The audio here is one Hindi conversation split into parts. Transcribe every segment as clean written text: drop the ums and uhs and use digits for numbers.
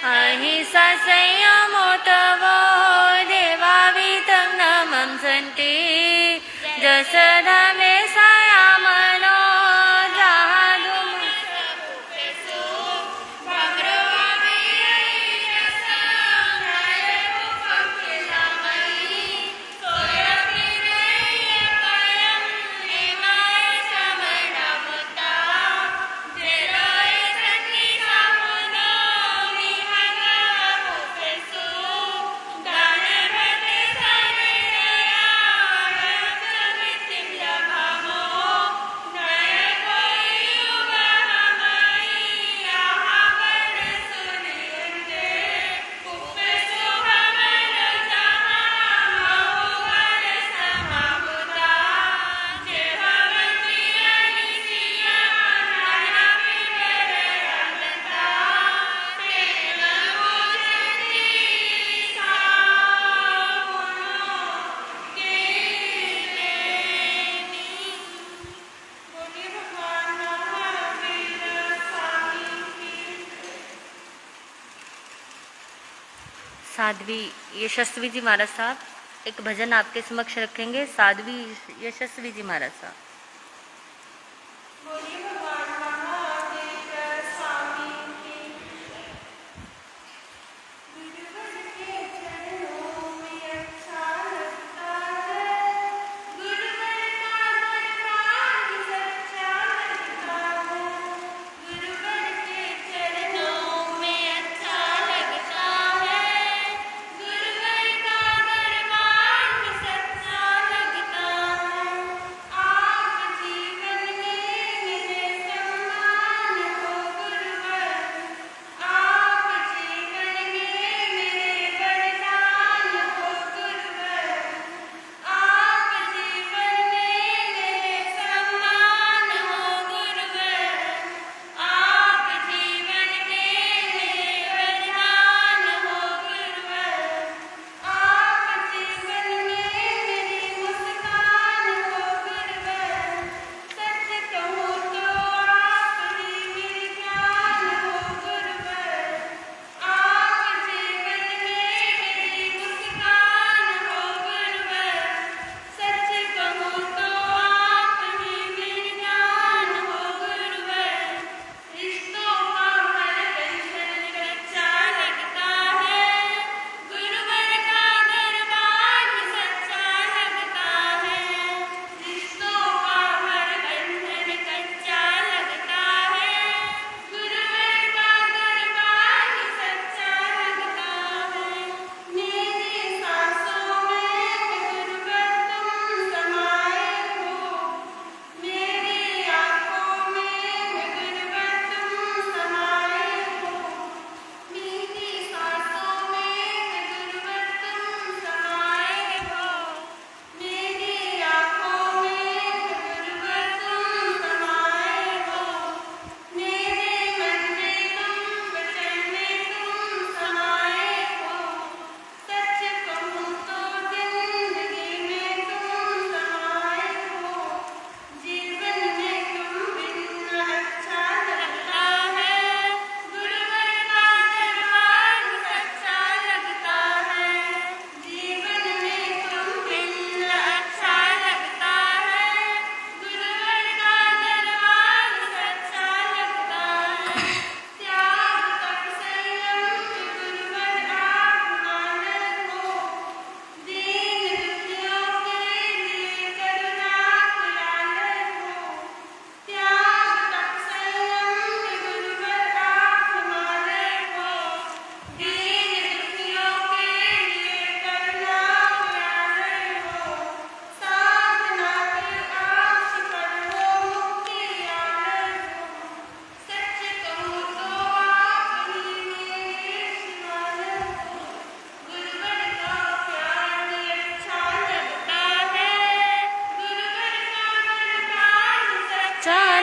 अहिंसा संयमो तवो देवावितं नमं सन्ति जसधामे सायामनो साध्वी यशस्वी जी महाराज साहब एक भजन आपके समक्ष रखेंगे। साध्वी यशस्वी जी महाराज साहब।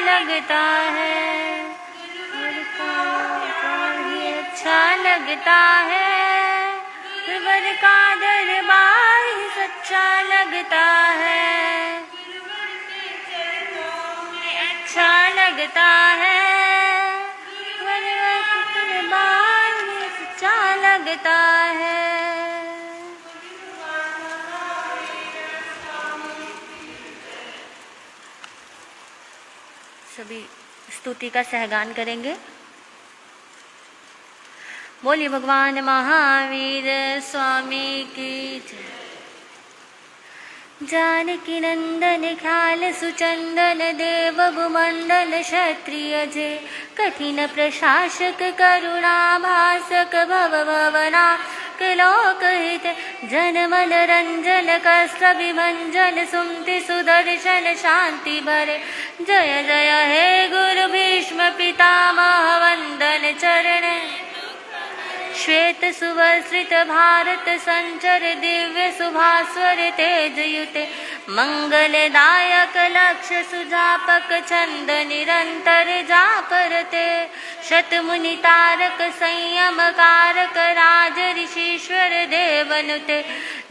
लगता है, अच्छा लगता है, गुरुवर का दरबार ही सच्चा लगता है, अच्छा लगता है, गुरुवर का दरबार ही देता है। सभी स्तुति का सहगान करेंगे। बोलिए भगवान महावीर स्वामी की जय। जानकी नंदन ख्याल सुचंदन देव भूमंडल क्षत्रिय जे कठिन प्रशासक करुणा भासक भव भवना लोक हित जन मन रंजन कष्ट विभंजन सुमति सुदर्शन शांति भरे। जय जय हे गुरु भीष्म पितामह वंदन चरण। श्वेत सुवस्त्रित भारत संचर दिव्य सुभास्वर तेज युते मंगलदायक लक्ष्य सुजापक छंद निरंतर जापरते। शतमुनि तारक संयम कारक राज ऋषीश्वर देवनुते।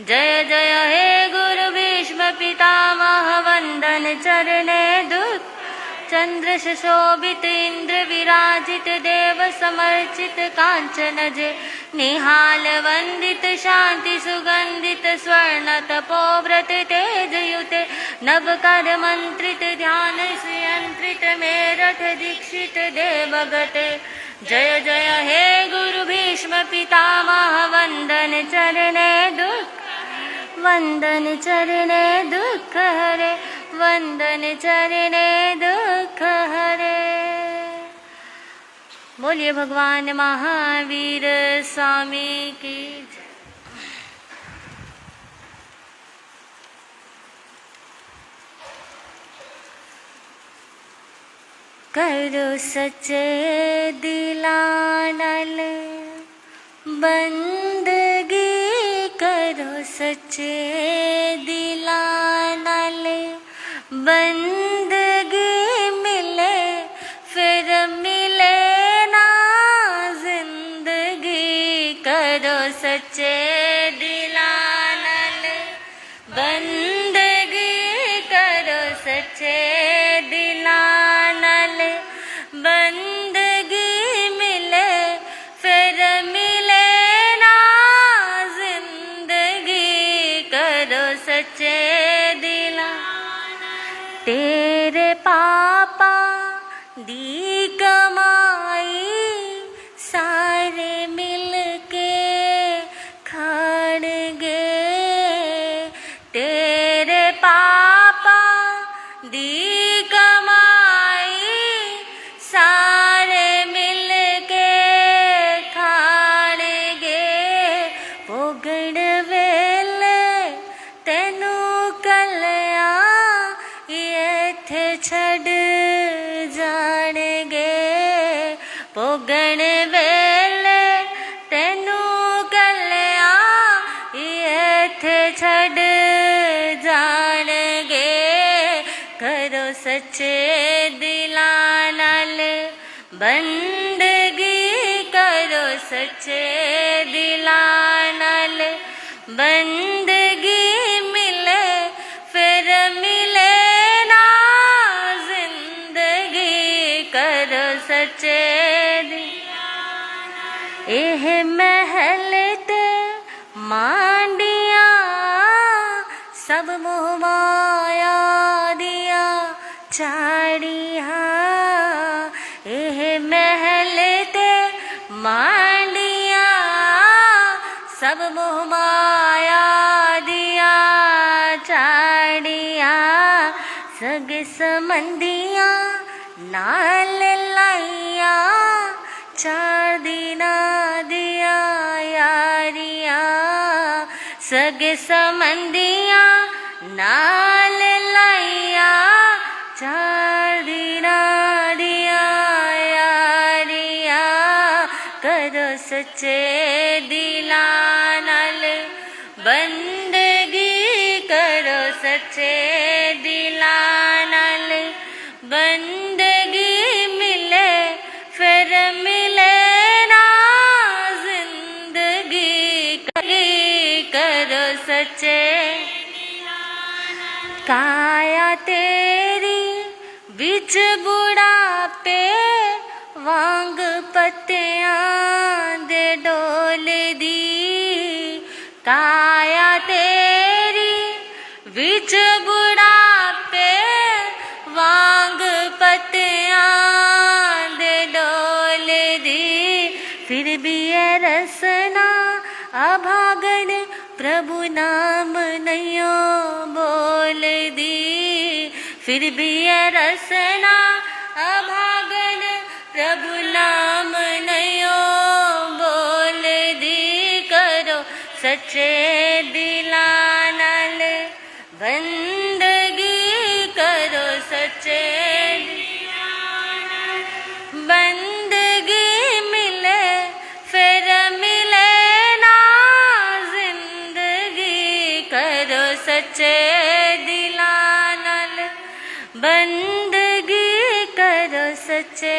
जय जय हे गुरु भीष्म पितामह वंदन चरणे दुख चंद्र शोभित इंद्र विराजित देव समर्चित कांचन जे निहाल वंदित शांति सुगंधित स्वर्ण तपोव्रत तेज युते नवकर मंत्रित ध्यान श्रियंत्रित मेरठ दीक्षित देवगते। जय जय हे गुरु भीष्म पितामह वंदन चरणे दुख वंदन चरणे दुख हरे वंदन चरणे दुख हरे। बोलिए भगवान महावीर स्वामी की जय। करो सच्चे दिलानल बंदगी करो सच्चे दिलानल बंदगी मिले फिर मिले ना जिंदगी। करो सच्चे दिलानल बंदगी करो सच्चे दिलानल बंदगी मिले फिर मिले ना जिंदगी। करो सच्चे दिला तेरे पापा दी कमाई सारे मिलके खाड़गे। तेरे पापा दी कमाई सारे मिलके खाड़गे। पोगड़ वेले तेनू कलया इत्थे छड़ जाणगे। पोगण वेले तेनू कलया इत्थे छड़ जाणगे। करो सच्चे दिलां नाल बंदगी करो सच्चे दिलां नाल बंदगी मिले फिर मिले ना जिंदगी। करो सच्चे एह महल ते मांडिया सब मोह माया दिया चाड़िया। एह महल ते मांडिया सब मोह माया दिया चाड़िया। सगे संबंधिया नाल लाइया चार दिना दिया यारिया। सगे संबंधिया नाल लाइया चार दिना दिया यारिया। करो सच्चे दिलां नाल बंदगी करो सच्चे दिलां नाल बंदगी मिले फिर मिले ना जिंदगी। करो सच्चे काया तेरी बिच बुढ़ापे वांग पत्तियां दे डोल दी। फिर भी ये रसना अभागन प्रभु नाम नैयो बोल दी। फिर भी ये रसना अभागन प्रभु नाम नैयो बोल दी। करो सच्चे दिला नाल बंदगी, करो सच्चे बंदगी, मिले फिर मिले ना जिंदगी। करो सच्चे दिला नाल बंदगी, करो सच्चे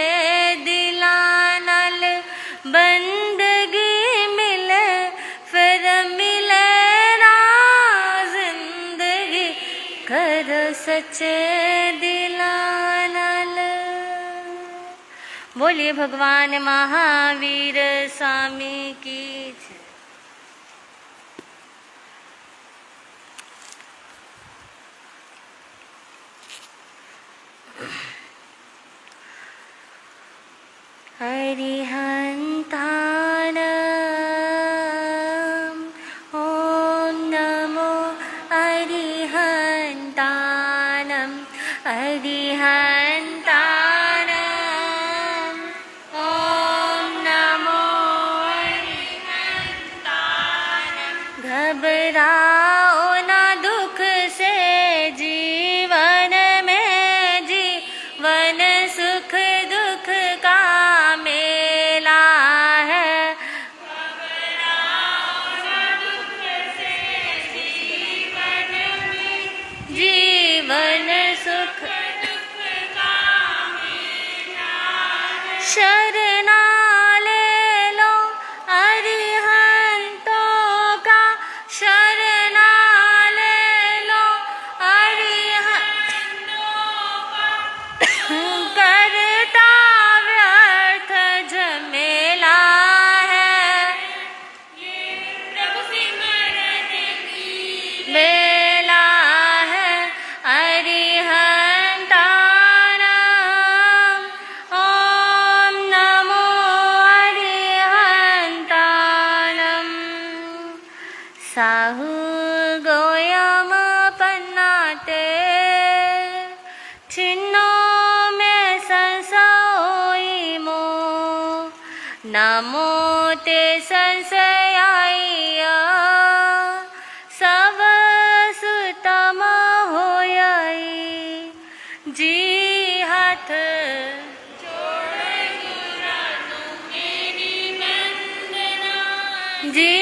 दिला नाल बंदगी, मिले फिर मिले ना जिंदगी। करो सच्चे दिला नाल। बोलिए भगवान महावीर स्वामी की जय। अरिहन्तानम् ॐ नमो अरिहन्तानम् अरिहन्तानम् ॐ नमो अरिहन्तानम्। घबराओ ना दुख से जीवन में, जीवन सुख दुख का मेला है। जीवन सुख शरणा ले लो अरिहंतों का, शरणा ले लो अरिहंतों का। करता व्यर्थ झमेला है, ये प्रभु सिमरन की बेला है। अरिहन्तानम् ॐ नमो अरिहन्तानम्। साहु गोयम पन्नाते छिन्नो में संशय मो, नमो ते संशयाय सब सुतम होयई। जी हाथ जोड़े गुरानु मेरी वंदना, जी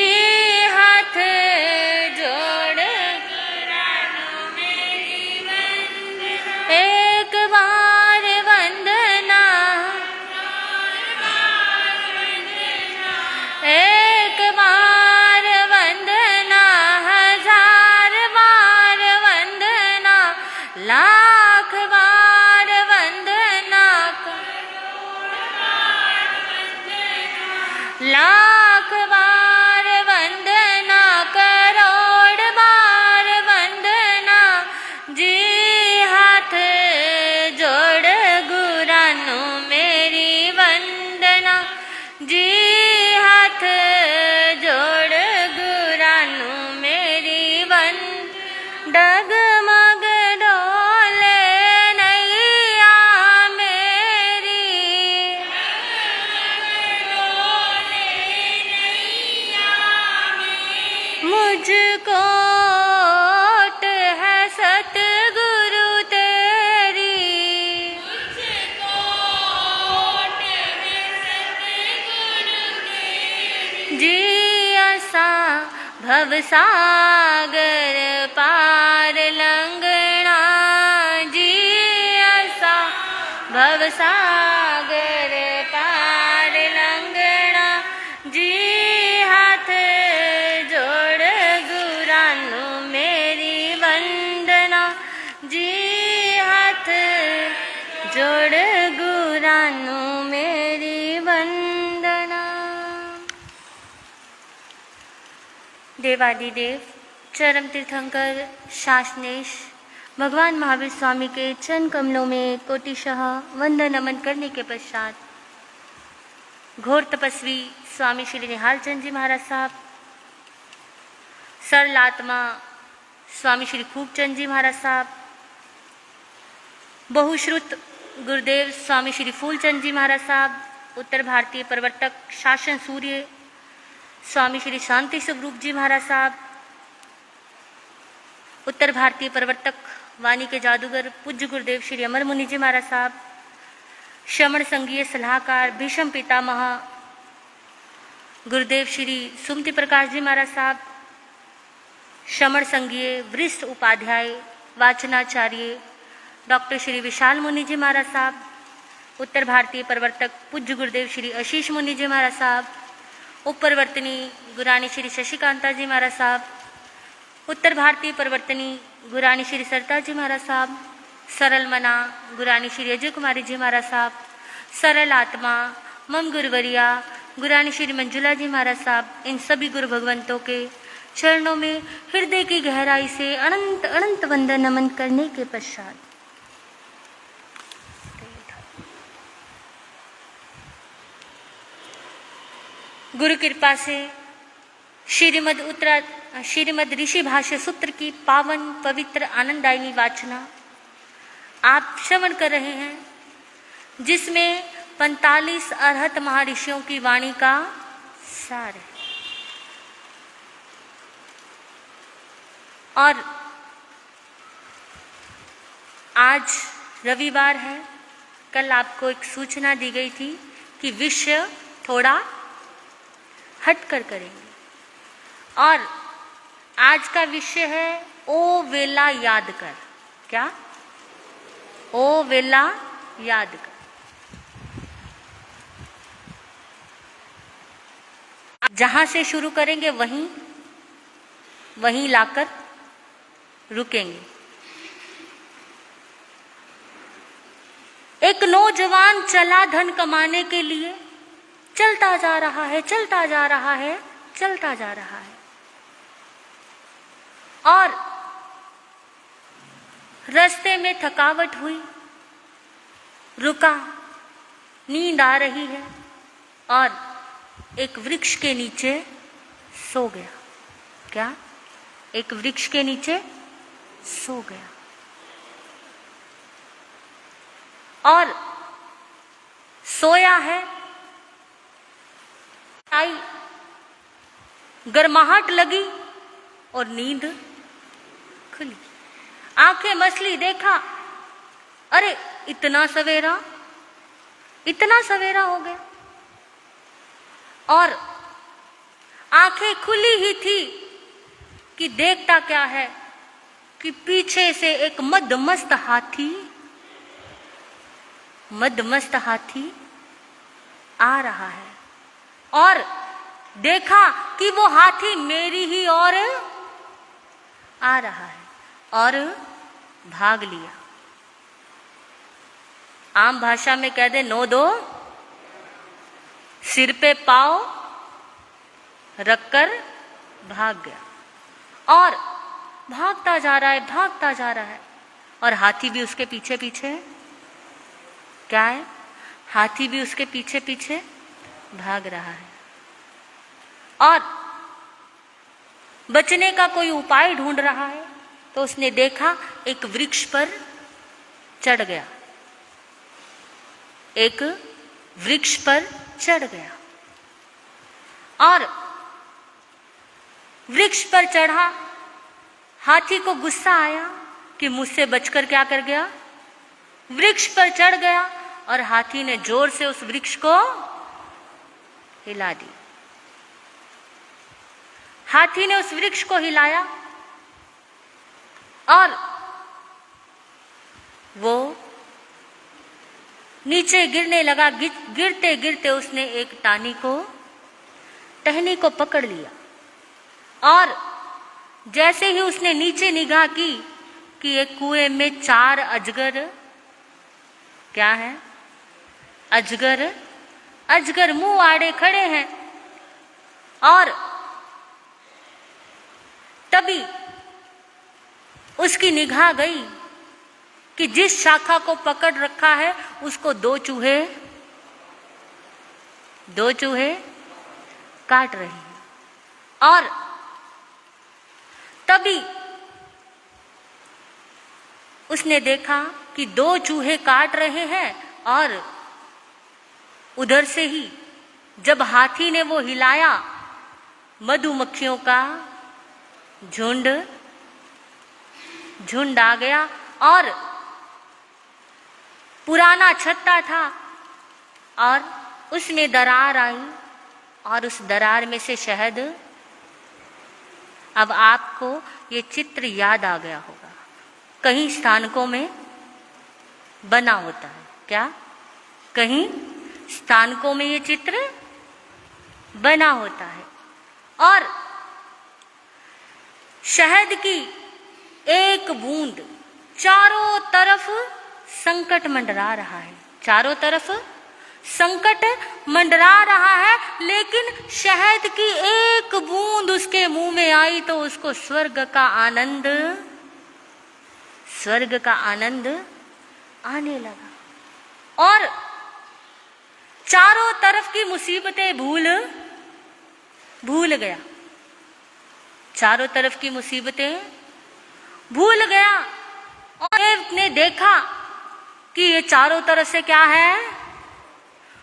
हाथ जोड़ गुरानु मेरी वंदना। एक बार वंदना, एक बार वंदना, हजार बार वंदना, लाख बार वंदना, लाख बार वंदना, करोड़ बार वंदना। जी हाथ जोड़ गुरानु मेरी वंदना, जी हाथ जोड़ गुरानु मेरी वंदना। डगमग डोले नैया मेरी, मुझको ओट है सतगुरु तेरी, जी असा भवसागर पार लंघना। जी असा भवसागर पार लंघना। जी हाथ जोड़ गुरानु मेरी वंदना, जी हाथ जोड़ गुरानु मेरी वंदना। देवादिदेव चरम तीर्थंकर शासनेश भगवान महावीर स्वामी के चरण कमलों में कोटिशः वंदन नमन करने के पश्चात घोर तपस्वी स्वामी श्री निहाल चंद जी महाराज साहब, सरल आत्मा स्वामी श्री खूबचंद जी महाराज साहब, बहुश्रुत गुरुदेव स्वामी श्री फूलचंद जी महाराज साहब, उत्तर भारतीय प्रवर्तक शासन सूर्य स्वामी श्री शांति स्वरूप जी महाराज साहब, उत्तर भारतीय प्रवर्तक वाणी के जादूगर पूज्य गुरुदेव श्री अमर मुनि जी महाराज साहब, श्रमण संघीय सलाहकार भीष्म पितामह गुरुदेव श्री सुमति प्रकाश जी महाराज साहब, श्रमण संघीय वरिष्ठ उपाध्याय वाचनाचार्य डॉक्टर श्री विशाल मुनि जी महाराज साहब, उत्तर भारतीय प्रवर्तक पूज्य गुरुदेव श्री आशीष मुनि जी महाराज साहब, उपप्रवर्तनी गुरानी श्री शशिकांता जी महाराज साहब, उत्तर भारतीय प्रवर्तनी गुरानी श्री सरता जी महाराज साहब, सरल मना गुरानी श्री अजय कुमारी जी महाराज साहब, सरल आत्मा मम गुरुवरिया गुरानी श्री मंजुला जी महाराज साहब, इन सभी गुरु भगवंतों के चरणों में हृदय की गहराई से अनंत अनंत वंदन नमन करने के पश्चात गुरु कृपा से श्रीमद ऋषि भाष्य सूत्र की पावन पवित्र आनंददायिनी वाचना आप श्रवण कर रहे हैं, जिसमें 45 अरहत महर्षियों की वाणी का सार है। और आज रविवार है, कल आपको एक सूचना दी गई थी कि विषय थोड़ा हटकर करेंगे, और आज का विषय है ओ वेला याद कर। क्या? ओ वेला याद कर। जहां से शुरू करेंगे वहीं लाकर रुकेंगे। एक नौजवान चला धन कमाने के लिए, चलता जा रहा है, चलता जा रहा है, चलता जा रहा है, और रास्ते में थकावट हुई, रुका, नींद आ रही है और एक वृक्ष के नीचे सो गया। क्या? एक वृक्ष के नीचे सो गया, और सोया है, आई, गर्माहट लगी और नींद खुली। आंखें मसली, देखा, अरे इतना सवेरा हो गया, और आंखें खुली ही थी कि देखता क्या है कि पीछे से एक मदमस्त हाथी आ रहा है, और देखा कि वो हाथी मेरी ही ओर आ रहा है, और भाग लिया। आम भाषा में कह दे, नो दो, सिर पे पाँव रखकर भाग गया, और भागता जा रहा है, और हाथी भी उसके पीछे पीछे। क्या है? हाथी भी उसके पीछे पीछे भाग रहा है, और बचने का कोई उपाय ढूंढ रहा है। तो उसने देखा एक वृक्ष पर चढ़ गया, एक वृक्ष पर चढ़ गया, और वृक्ष पर चढ़ा। हाथी को गुस्सा आया कि मुझसे बचकर क्या कर गया, वृक्ष पर चढ़ गया, और हाथी ने जोर से उस वृक्ष को हिला दिया। हाथी ने उस वृक्ष को हिलाया, और वो नीचे गिरने लगा। गिरते गिरते उसने एक टहनी को पकड़ लिया, और जैसे ही उसने नीचे निगाह की कि एक कुएं में 4 अजगर, क्या है? अजगर मुंह आड़े खड़े हैं, और तभी उसकी निगाह गई कि जिस शाखा को पकड़ रखा है उसको 2 चूहे 2 चूहे काट रहे हैं। और तभी उसने देखा कि 2 चूहे काट रहे हैं और उधर से ही जब हाथी ने वो हिलाया, मधुमक्खियों का झुंड आ गया और पुराना छत्ता था और उसमें दरार आई और उस दरार में से शहद। अब आपको ये चित्र याद आ गया होगा, कहीं स्थानकों में बना होता है क्या? कहीं स्थानकों में ये चित्र बना होता है और शहद की एक बूंद चारों तरफ संकट मंडरा रहा है, चारों तरफ संकट मंडरा रहा है, लेकिन शहद की एक बूंद उसके मुंह में आई तो उसको स्वर्ग का आनंद आने लगा और चारों तरफ की मुसीबतें भूल गया, चारों तरफ की मुसीबतें भूल गया। और देव ने देखा कि ये चारों तरफ से क्या है,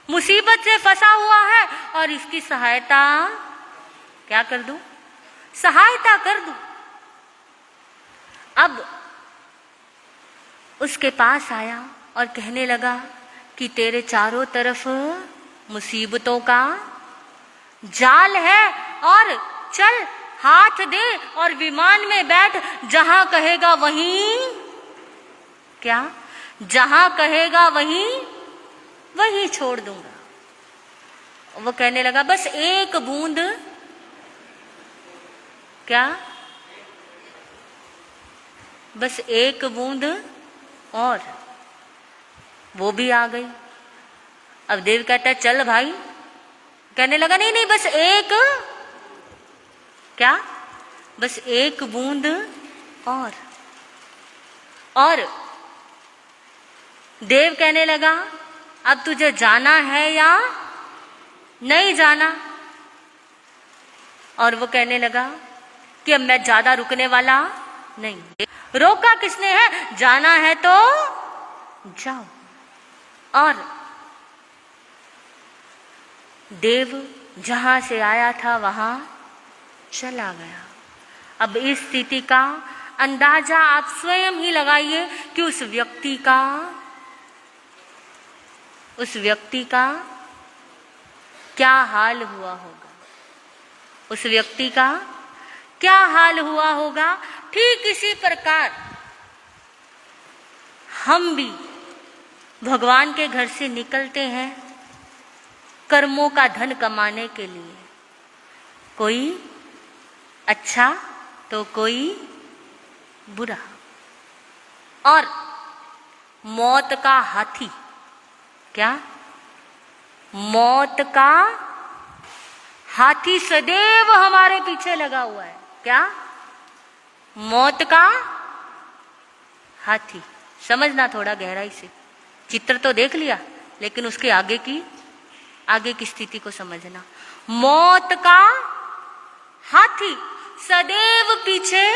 मुसीबत से फंसा हुआ है और इसकी सहायता क्या कर दूं, सहायता कर दूं। अब उसके पास आया और कहने लगा कि तेरे चारों तरफ मुसीबतों का जाल है और चल हाथ दे और विमान में बैठ, जहां कहेगा वहीं क्या, जहां कहेगा वहीं छोड़ दूंगा। वो कहने लगा बस एक बूंद क्या, बस एक बूंद और वो भी आ गई। अब देव कहता है चल भाई, कहने लगा नहीं बस एक क्या, बस एक बूंद और देव कहने लगा अब तुझे जाना है या नहीं जाना। और वो कहने लगा कि अब मैं ज्यादा रुकने वाला नहीं। रोका किसने है, जाना है तो जाओ। और देव जहां से आया था वहां चला गया। अब इस स्थिति का अंदाजा आप स्वयं ही लगाइए कि उस व्यक्ति का क्या हाल हुआ होगा, उस व्यक्ति का क्या हाल हुआ होगा। ठीक इसी प्रकार हम भी भगवान के घर से निकलते हैं कर्मों का धन कमाने के लिए, कोई अच्छा तो कोई बुरा। और मौत का हाथी क्या, मौत का हाथी सदैव हमारे पीछे लगा हुआ है। क्या, मौत का हाथी। समझना थोड़ा गहराई से, चित्र तो देख लिया लेकिन उसके आगे की स्थिति को समझना। मौत का हाथी सदैव पीछे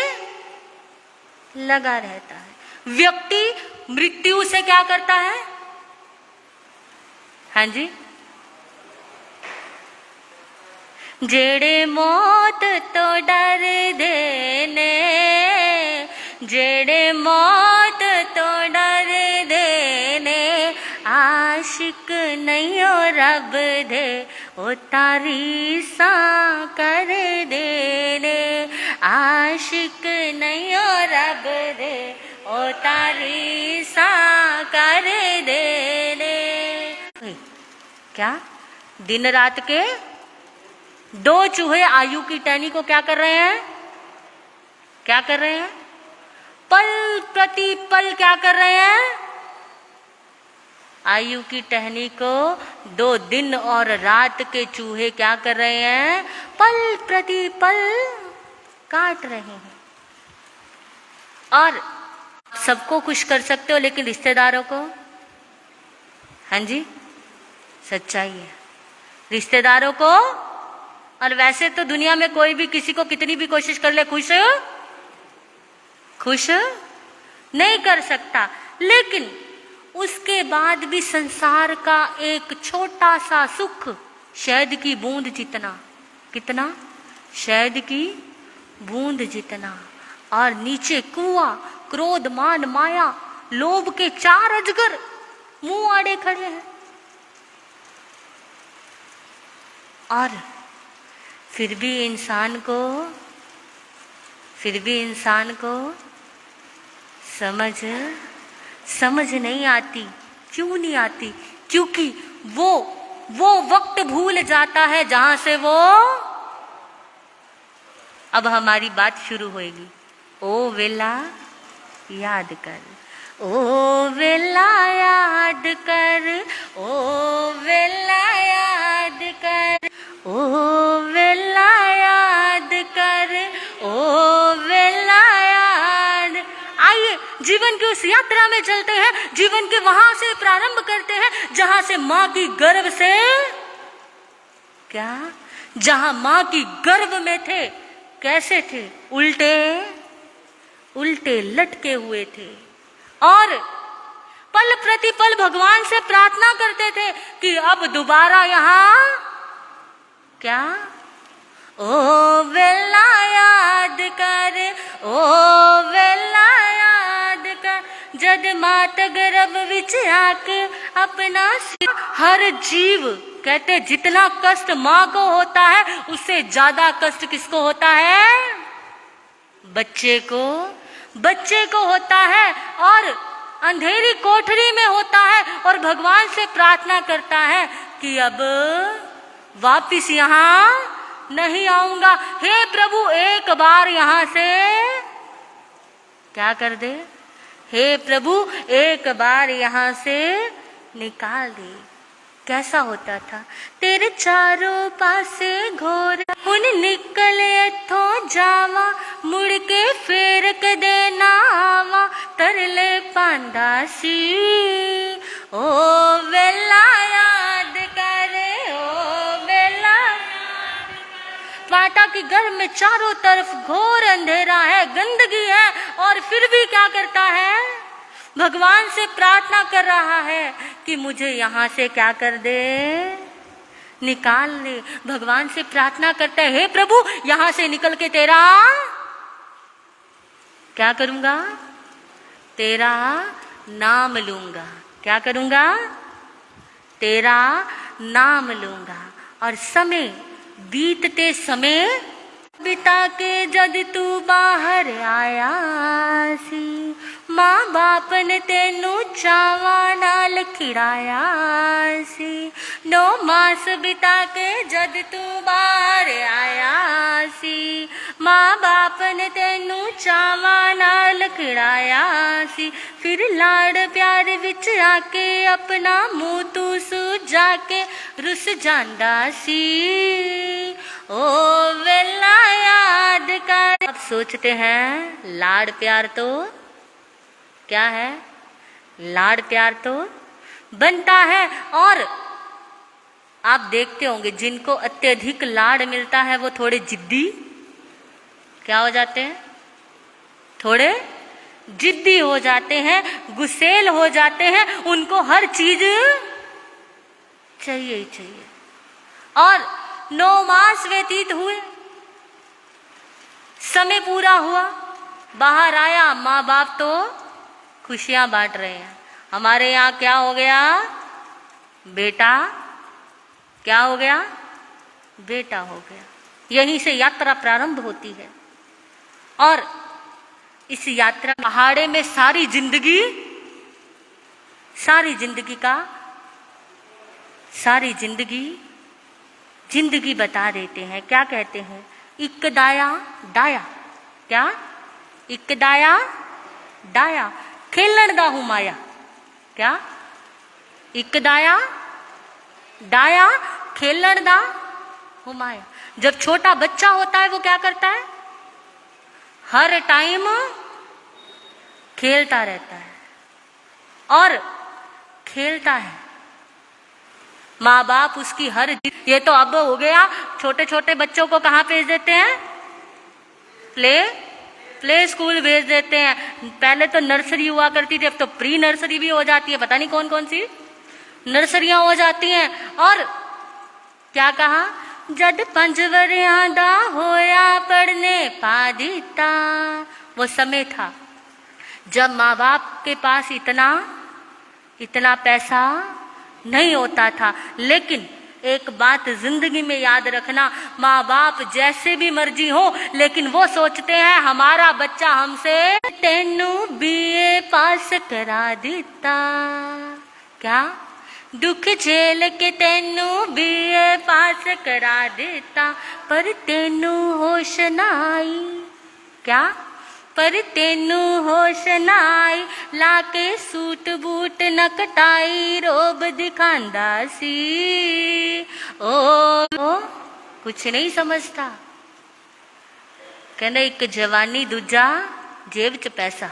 लगा रहता है। व्यक्ति मृत्यु से क्या करता है, हाँ जी, जेड़े मौत तो डर देने, जेड़े मौत तो डर देने, आशिक नहीं हो रब दे ओ तारीसा कर देने, आशिक नहीं हो रब दे ओ तारीसा कर देने। क्या, दिन रात के 2 चूहे आयु की टहनी को क्या कर रहे हैं, क्या कर रहे हैं, पल प्रति पल क्या कर रहे हैं, आयु की टहनी को 2 दिन और रात के चूहे क्या कर रहे हैं, पल प्रति पल काट रहे हैं। और सबको खुश कर सकते हो लेकिन रिश्तेदारों को, हाँ जी, सच्चाई है, रिश्तेदारों को। और वैसे तो दुनिया में कोई भी किसी को कितनी भी कोशिश कर ले खुश नहीं कर सकता। लेकिन उसके बाद भी संसार का एक छोटा सा सुख, शहद की बूंद जितना, कितना? शहद की बूंद जितना, और नीचे कुआं, क्रोध, मान, माया, लोभ के 4 अजगर मुंह आड़े खड़े हैं। और फिर भी इंसान को समझ नहीं आती। क्यों नहीं आती? क्योंकि वो वक्त भूल जाता है जहां से वो, अब हमारी बात शुरू होगी। ओ वेला याद कर, ओ वेला याद कर, ओ वेला याद कर, ओ वेला याद कर, ओ वेला याद। आइए जीवन की उस यात्रा में चलते हैं, जीवन के वहां से प्रारंभ करते हैं जहां से मां की गर्भ से, क्या? जहां मां की गर्भ में थे, कैसे थे? उल्टे लटके हुए थे। और पल प्रतिपल भगवान से प्रार्थना करते थे कि अब दोबारा यहां, क्या? ओ वेला याद कर, ओ वेला याद कर, जद मात गर्भ विच आके अपना हर जीव, कहते जितना कष्ट माँ को होता है उससे ज्यादा कष्ट किसको होता है? बच्चे को होता है। और अंधेरी कोठरी में होता है और भगवान से प्रार्थना करता है कि अब वापिस यहाँ नहीं आऊंगा, हे प्रभु एक बार यहाँ से क्या कर दे, हे प्रभु एक बार यहाँ से निकाल दे। कैसा होता था? तेरे चारों पासे घोर उन निकले थो जावा, मुड़ के फेर के देना आवा, तरले पांडासी। ओ वेला याद करे, ओ वेला याद करे। माता की गर्भ में चारों तरफ घोर अंधेरा है, गंदगी है, और फिर भी क्या करता है? भगवान से प्रार्थना कर रहा है कि मुझे यहाँ से क्या कर दे, निकाल ले। भगवान से प्रार्थना करता है, हे प्रभु यहाँ से निकल के तेरा क्या करूंगा? तेरा नाम लूंगा। क्या करूंगा? तेरा नाम लूंगा। और समय बीतते समय बिता के जद तू बाहर आया सी, माँ बाप ने तेनू चावा नाल खिड़ाया सी। 9 मास बिता के जद तू बाहर आया सी, माँ बाप ने तेनू चावा नाल खिड़ाया सी। फिर लाड़ प्यार विच आके अपना मुंह तू सूजा के रुस जांदा सी। ओ वेला याद कर। अब सोचते हैं लाड़ प्यार तो क्या है? लाड़ प्यार तो बनता है। और आप देखते होंगे जिनको अत्यधिक लाड़ मिलता है वो थोड़े जिद्दी क्या हो जाते हैं? थोड़े जिद्दी हो जाते हैं, गुस्सेल हो जाते हैं, उनको हर चीज चाहिए ही चाहिए। और 9 मास व्यतीत हुए, समय पूरा हुआ, बाहर आया, माँ बाप तो खुशियां बांट रहे हैं। हमारे यहाँ क्या हो गया? बेटा क्या हो गया? बेटा हो गया। यहीं से यात्रा प्रारंभ होती है। और इस यात्रा पहाड़े में सारी जिंदगी बता देते हैं। क्या कहते हैं? इक दाया डाया, क्या? इक दाया डाया खेलन दा हूं माया। क्या? इक दाया डाया खेलन दा हूं माया। जब छोटा बच्चा होता है वो क्या करता है? हर टाइम खेलता रहता है और खेलता है। माँ बाप उसकी हर ये तो अब हो गया, छोटे छोटे बच्चों को कहाँ भेज देते हैं? प्ले स्कूल भेज देते हैं। पहले तो नर्सरी हुआ करती थी, अब तो प्री नर्सरी भी हो जाती है, पता नहीं कौन कौन सी नर्सरियां हो जाती हैं। और क्या कहा? जद 5 वरियां दा होया पढ़ने पा दिता। वो समय था जब माँ बाप के पास इतना पैसा नहीं होता था। लेकिन एक बात जिंदगी में याद रखना, माँ बाप जैसे भी मर्जी हो, लेकिन वो सोचते हैं हमारा बच्चा हमसे तेनू BA पास करा देता। क्या? दुख झेल के तेनू BA पास करा देता, पर तेनू होश ना आई। क्या? पर तेनू होश ना आई, लाके सूट बूट न कटाई, रोब दिखांदा सी। ओ कुछ नहीं समझता। कहना एक जवानी दूजा जेब च पैसा,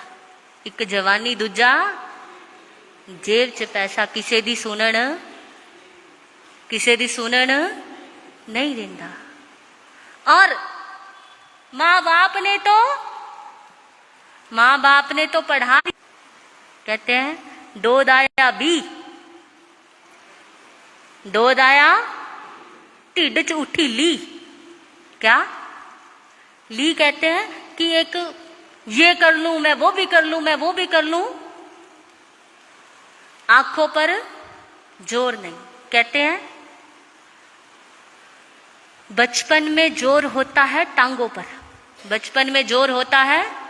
एक जवानी दूजा जेब च पैसा, किसे दी सुनन नहीं देंदा। और माँ बाप ने तो पढ़ा, कहते हैं 2 दाया बी, 2 दाया ढिड च उठी ली। क्या? ली कहते हैं कि एक ये कर लूं मैं, वो भी कर लूं मैं, वो भी कर लूं। आंखों पर जोर नहीं। कहते हैं बचपन में जोर होता है टांगों पर, बचपन में जोर होता है,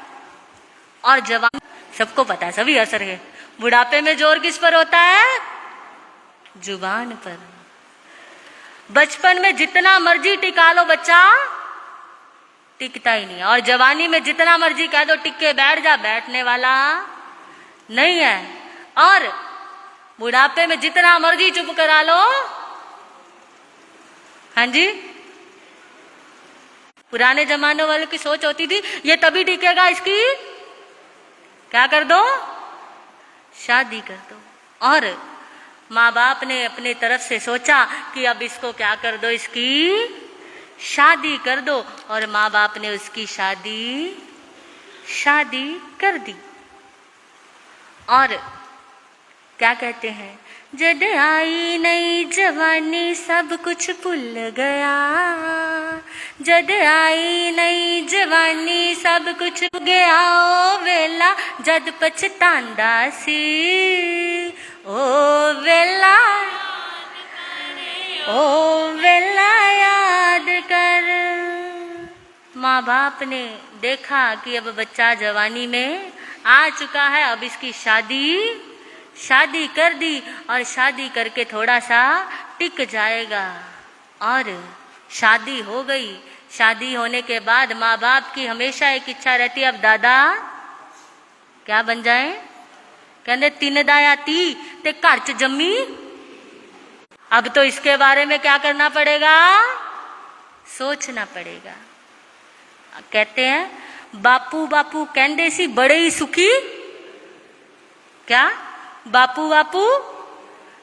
और जवान सबको पता है, सभी असर है। बुढ़ापे में जोर किस पर होता है? जुबान पर। बचपन में जितना मर्जी टिका लो बच्चा टिकता ही नहीं, और जवानी में जितना मर्जी कह दो टिक के बैठ जा, बैठने वाला नहीं है। और बुढ़ापे में जितना मर्जी चुप करा लो, हाँ जी, पुराने जमाने वालों की सोच होती थी ये तभी टिकेगा, इसकी क्या कर दो? शादी कर दो। और माँ बाप ने अपने तरफ से सोचा कि अब इसको क्या कर दो, इसकी शादी कर दो। और माँ बाप ने उसकी शादी कर दी। और क्या कहते हैं? जद आई नई जवानी सब कुछ भूल गया, जद आई नई जवानी सब कुछ गया, ओ वेला जद पछतांदा सी, ओ वेला याद कर। माँ बाप ने देखा कि अब बच्चा जवानी में आ चुका है, अब इसकी शादी कर दी, और शादी करके थोड़ा सा टिक जाएगा। और शादी हो गई। शादी होने के बाद माँ बाप की हमेशा एक इच्छा रहती है, अब दादा क्या बन जाए? कहते 3 दाया ती ते घर च जम्मी। अब तो इसके बारे में क्या करना पड़ेगा? सोचना पड़ेगा। कहते हैं बापू बापू कहंदे सी बड़े ही सुखी। क्या? बापू बापू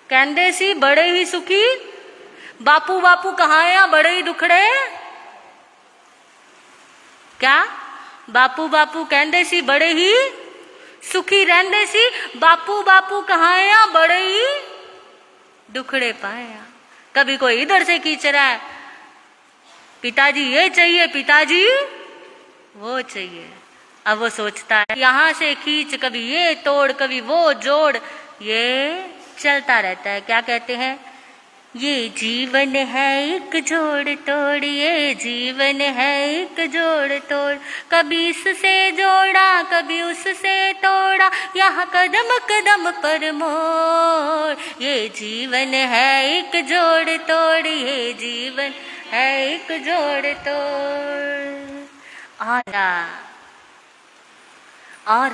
कहंदे सी बड़े ही सुखी, बापू बापू कहाँ है? बड़े ही दुखड़े। क्या? बापू बापू कहंदे सी बड़े ही सुखी रहंदे सी, बापू बापू कहाँ है? बड़े ही दुखड़े पाया। कभी कोई इधर से खींच रहा है, पिताजी ये चाहिए, पिताजी वो चाहिए। अब वो सोचता है यहाँ से खींच, कभी ये तोड़, कभी वो जोड़, ये चलता रहता है। क्या कहते हैं? ये जीवन है एक जोड़ तोड़, ये जीवन है एक जोड़ तोड़, कभी इससे जोड़ा कभी उससे तोड़ा, यहाँ कदम कदम पर मोड़। ये जीवन है एक जोड़ तोड़, ये जीवन है एक जोड़ तोड़। और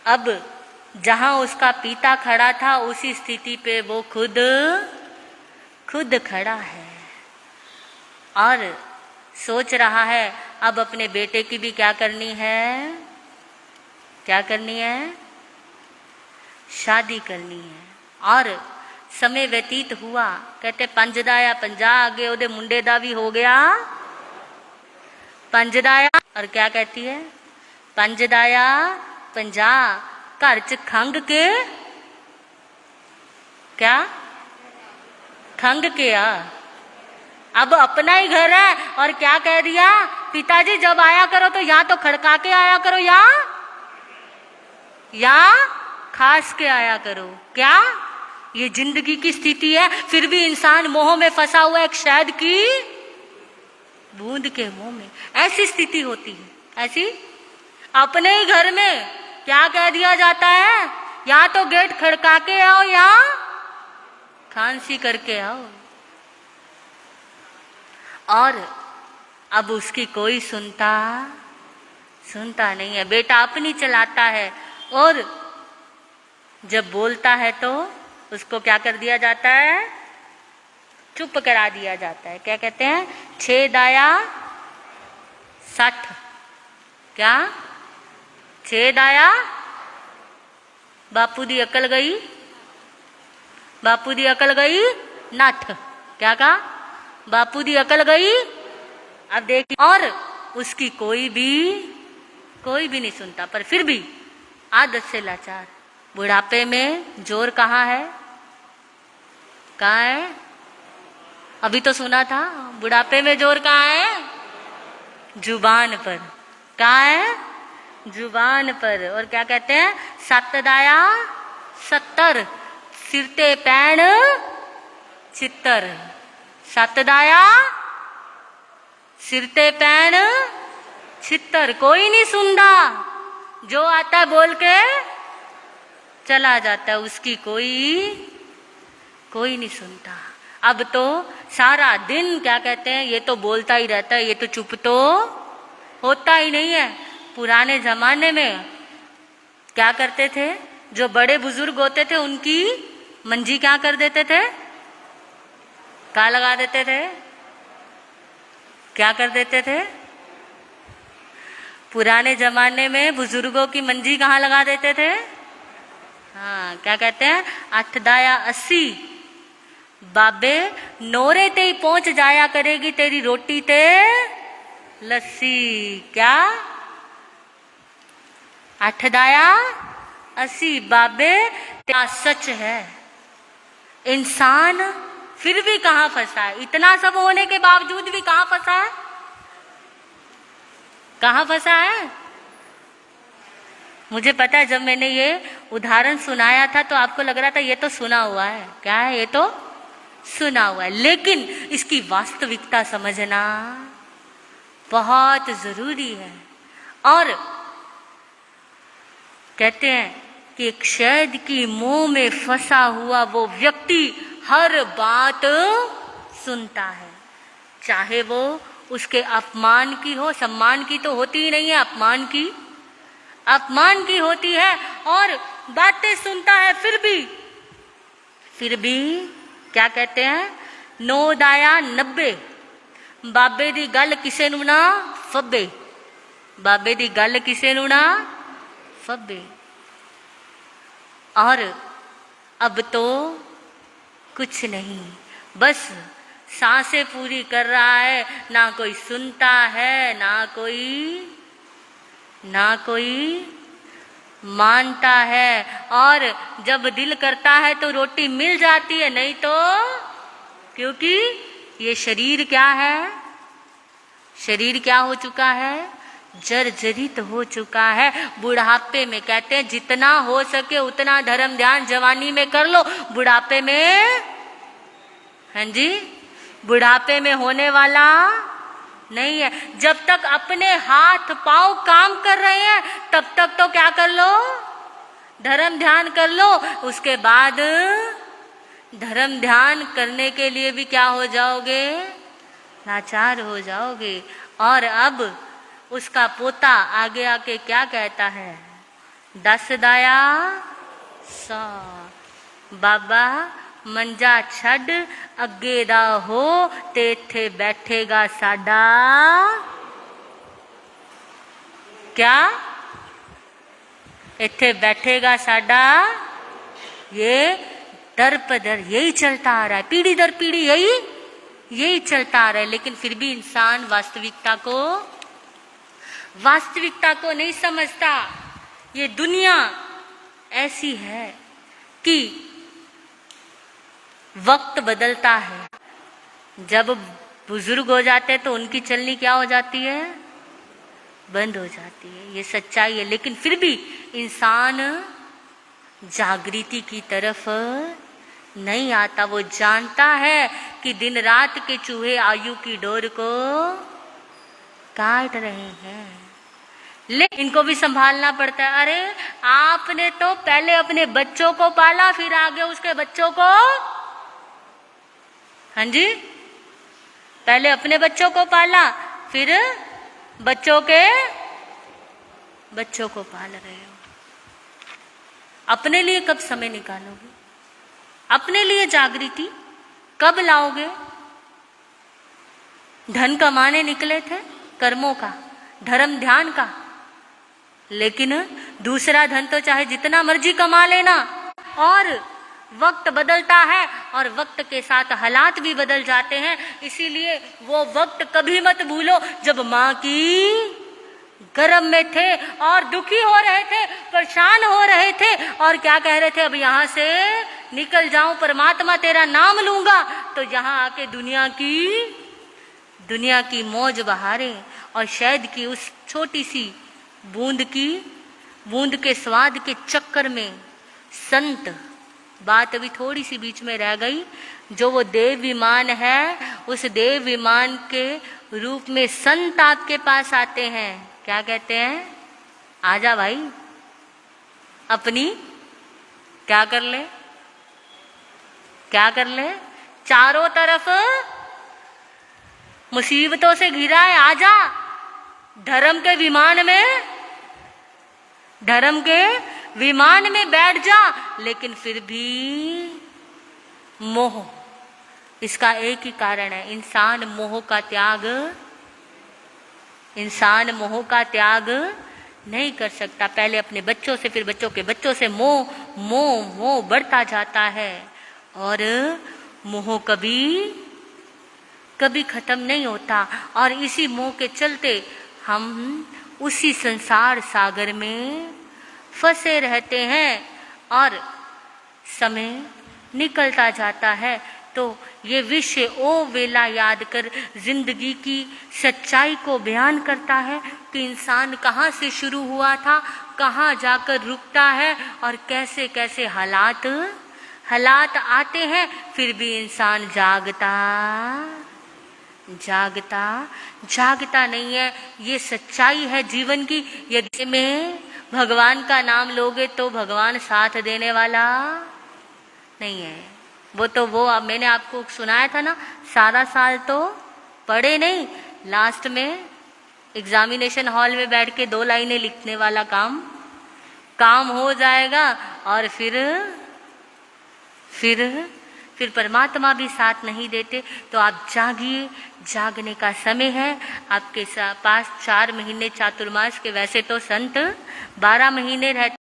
अब जहां उसका पिता खड़ा था उसी स्थिति पे वो खुद खड़ा है और सोच रहा है अब अपने बेटे की भी क्या करनी है? शादी करनी है। और समय व्यतीत हुआ। कहते पंजदाया 50 आगे ओदे मुंडे दा भी हो गया पंजदाया। और क्या कहती है? पंजदाया 50 घर च खंग के क्या खंग के आ। अब अपना ही घर है और क्या कह दिया? पिताजी जब आया करो तो या तो खड़का के आया करो या खास के आया करो। क्या ये जिंदगी की स्थिति है? फिर भी इंसान मोह में फंसा हुआ एक शहद की बूंद के मुंह में। ऐसी स्थिति होती है। ऐसी अपने ही घर में क्या कह दिया जाता है? या तो गेट खड़का के आओ या खांसी करके आओ। और अब उसकी कोई सुनता नहीं है। बेटा अपनी चलाता है और जब बोलता है तो उसको क्या कर दिया जाता है? चुप करा दिया जाता है। क्या कहते हैं? 6 दाया 60। क्या 6 दाया? बापू दी अकल गई, बापू दी अकल गई नठ। क्या कहा? बापू दी अकल गई। अब देखिए, और उसकी कोई भी नहीं सुनता, पर फिर भी आदत से लाचार। बुढ़ापे में जोर कहाँ है? कहाँ है? अभी तो सुना था, बुढ़ापे में जोर कहाँ है? जुबान पर। कहाँ है? जुबान पर। और क्या कहते हैं? 7 दाया 70 सिरते पैण चित्तर। 7 दाया सिरते पैण छित्तर। कोई नहीं सुनता, जो आता बोल के चला जाता है, उसकी कोई नहीं सुनता। अब तो सारा दिन क्या कहते हैं? ये तो बोलता ही रहता है, ये तो चुप तो होता ही नहीं है। पुराने जमाने में क्या करते थे? जो बड़े बुजुर्ग होते थे उनकी मंजी क्या कर देते थे? क्या लगा देते थे? क्या कर देते थे? पुराने जमाने में बुजुर्गों की मंजी कहाँ लगा देते थे? हाँ, क्या कहते हैं? 8 दाया 80 बाबे नोरे ते ही पहुंच जाया करेगी तेरी रोटी ते लस्सी। क्या 8 दाया 80 बाबे क्या सच है। इंसान फिर भी कहाँ फंसा है? इतना सब होने के बावजूद भी कहाँ फंसा है? कहाँ फंसा है? मुझे पता है, जब मैंने ये उदाहरण सुनाया था तो आपको लग रहा था ये तो सुना हुआ है। क्या है? ये तो सुना हुआ है, लेकिन इसकी वास्तविकता समझना बहुत जरूरी है। और कहते हैं कि एक शहद की मुंह में फंसा हुआ वो व्यक्ति हर बात सुनता है, चाहे वो उसके अपमान की हो। सम्मान की तो होती ही नहीं है, अपमान की होती है। और बातें सुनता है, फिर भी क्या कहते हैं? 9 दाया 90 बाबे दी गल किसे नू ना फब्बे। बाबे दी गल किसे नू ना फब्बे। और अब तो कुछ नहीं, बस सांसें पूरी कर रहा है। ना कोई सुनता है, ना कोई मानता है। और जब दिल करता है तो रोटी मिल जाती है, नहीं तो क्योंकि ये शरीर क्या है? शरीर क्या हो चुका है? जर्जरित हो चुका है। बुढ़ापे में कहते हैं जितना हो सके उतना धर्म ध्यान जवानी में कर लो, बुढ़ापे में, हाँ जी, बुढ़ापे में होने वाला नहीं है। जब तक अपने हाथ पांव काम कर रहे हैं तब तक तो क्या कर लो? धर्म ध्यान कर लो। उसके बाद धर्म ध्यान करने के लिए भी क्या हो जाओगे? लाचार हो जाओगे। और अब उसका पोता आगे आके क्या कहता है? 10 दाया 100 बाबा मंजा छड़ अगे दा हो ते इत्थे बैठेगा साडा। क्या? इत्थे बैठेगा साडा। ये दर पदर यही चलता आ रहा है, पीढ़ी दर पीढ़ी यही चलता आ रहा है। लेकिन फिर भी इंसान वास्तविकता को नहीं समझता। ये दुनिया ऐसी है कि वक्त बदलता है। जब बुजुर्ग हो जाते हैं तो उनकी चलनी क्या हो जाती है, बंद हो जाती है। ये सच्चाई है। लेकिन फिर भी इंसान जागृति की तरफ नहीं आता। वो जानता है कि दिन रात के चूहे आयु की डोर को काट रहे हैं, लेकिन इनको भी संभालना पड़ता है। अरे आपने तो पहले अपने बच्चों को पाला, फिर आगे उसके बच्चों को, हाँ जी, पहले अपने बच्चों को पाला, फिर बच्चों के बच्चों को पाल रहे हो। अपने लिए कब समय निकालोगे? अपने लिए जागृति कब लाओगे? धन कमाने निकले थे, कर्मों का, धर्म ध्यान का, लेकिन दूसरा धन तो चाहे जितना मर्जी कमा लेना, और वक्त बदलता है और वक्त के साथ हालात भी बदल जाते हैं। इसीलिए वो वक्त कभी मत भूलो जब माँ की गर्भ में थे और दुखी हो रहे थे, परेशान हो रहे थे और क्या कह रहे थे, अब यहाँ से निकल जाऊं, परमात्मा तेरा नाम लूंगा। तो यहाँ आके दुनिया की मौज बहारें और शहद की उस छोटी सी बूंद के स्वाद के चक्कर में संत, बात अभी थोड़ी सी बीच में रह गई, जो वो देव विमान है, उस देव विमान के रूप में संत आपके पास आते हैं। क्या कहते हैं? आजा भाई, अपनी क्या कर ले, चारों तरफ मुसीबतों से घिरा है, आजा धर्म के विमान में बैठ जा। लेकिन फिर भी मोह, इसका एक ही कारण है, इंसान मोह का त्याग नहीं कर सकता। पहले अपने बच्चों से, फिर बच्चों के बच्चों से मोह बढ़ता जाता है और मोह कभी खत्म नहीं होता। और इसी मोह के चलते हम उसी संसार सागर में फंसे रहते हैं और समय निकलता जाता है। तो ये विषय ओ वेला याद कर जिंदगी की सच्चाई को बयान करता है कि इंसान कहाँ से शुरू हुआ था, कहाँ जाकर रुकता है और कैसे कैसे हालात आते हैं। फिर भी इंसान जागता नहीं है। ये सच्चाई है जीवन की। यदि में भगवान का नाम लोगे तो भगवान साथ देने वाला नहीं है। वो अब मैंने आपको सुनाया था ना, सारा साल तो पढ़े नहीं, लास्ट में एग्जामिनेशन हॉल में बैठ के 2 लाइनें लिखने वाला काम हो जाएगा और फिर परमात्मा भी साथ नहीं देते। तो आप जागिए, जागने का समय है। आपके पास 4 महीने चातुर्मास के, वैसे तो संत 12 महीने रहते